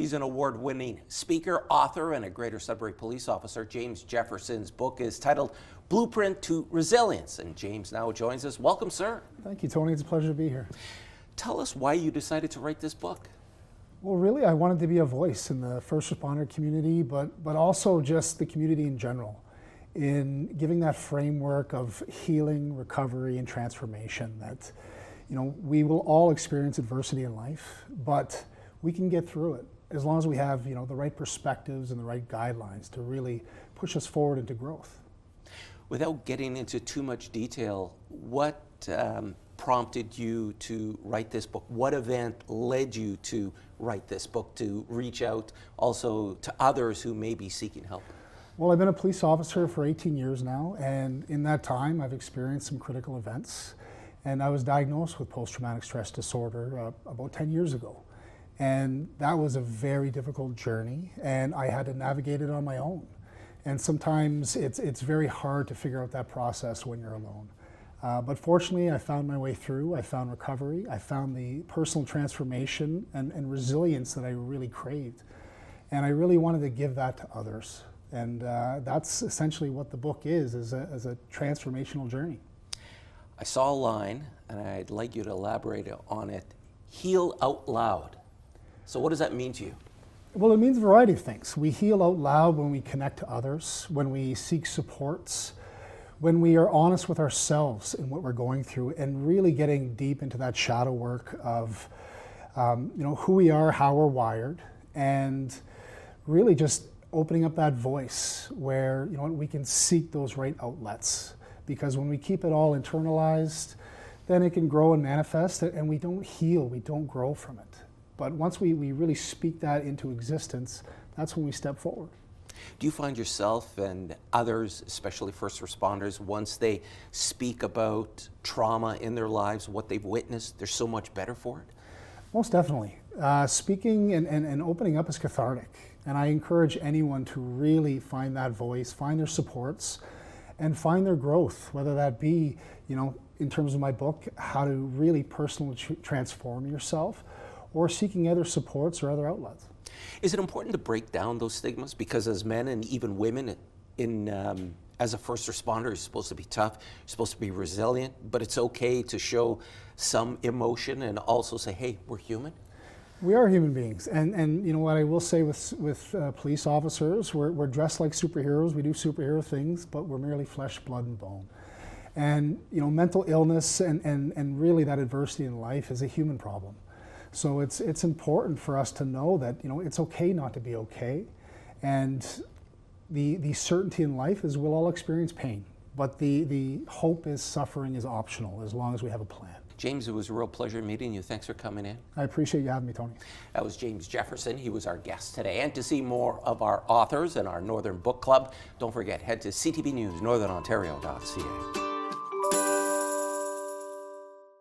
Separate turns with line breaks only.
He's an award-winning speaker, author, and a Greater Sudbury police officer. James Jefferson's book is titled Blueprint to Resilience, and James now joins us. Welcome, sir.
Thank you, Tony. It's a pleasure to be here.
Tell us why you decided to write this book.
Well, really, I wanted to be a voice in the first responder community, but also just the community in general, in giving that framework of healing, recovery, and transformation that, we will all experience adversity in life, but we can get through it as long as we have, the right perspectives and the right guidelines to really push us forward into growth.
Without getting into too much detail, what prompted you to write this book? What event led you to write this book, to reach out also to others who may be seeking help?
Well, I've been a police officer for 18 years now, and in that time I've experienced some critical events, and I was diagnosed with post-traumatic stress disorder about 10 years ago. And that was a very difficult journey, and I had to navigate it on my own. And sometimes it's very hard to figure out that process when you're alone. But fortunately, I found my way through. I found recovery. I found the personal transformation and resilience that I really craved. And I really wanted to give that to others. And that's essentially what the book is a transformational journey. I
saw a line, and I'd like you to elaborate on it. Heal out loud. So what does that mean to you?
Well, it means a variety of things. We heal out loud when we connect to others, when we seek supports, when we are honest with ourselves in what we're going through, and really getting deep into that shadow work of who we are, how we're wired, and really just opening up that voice where we can seek those right outlets. Because when we keep it all internalized, then it can grow and manifest, and we don't heal, we don't grow from it. But once we really speak that into existence, that's when we step forward.
Do you find yourself and others, especially first responders, once they speak about trauma in their lives, what they've witnessed, they're so much better for it?
Most definitely. Speaking and opening up is cathartic. And I encourage anyone to really find that voice, find their supports, and find their growth, whether that be, in terms of my book, how to really personally transform yourself, or seeking other supports or other outlets.
Is it important to break down those stigmas? Because as men and even women, as a first responder, you're supposed to be tough, you're supposed to be resilient, but it's okay to show some emotion and also say, hey, we're human?
We are human beings, and what I will say with police officers, we're dressed like superheroes, we do superhero things, but we're merely flesh, blood, and bone. And mental illness and really that adversity in life is a human problem. So it's important for us to know that it's okay not to be okay, and the certainty in life is we'll all experience pain, but the hope is suffering is optional as long as we have a plan.
James, it was a real pleasure meeting you. Thanks for coming in.
I appreciate you having me, Tony.
That was James Jefferson. He was our guest today. And to see more of our authors and our Northern Book Club, don't forget, head to ctbnewsnorthernontario.ca.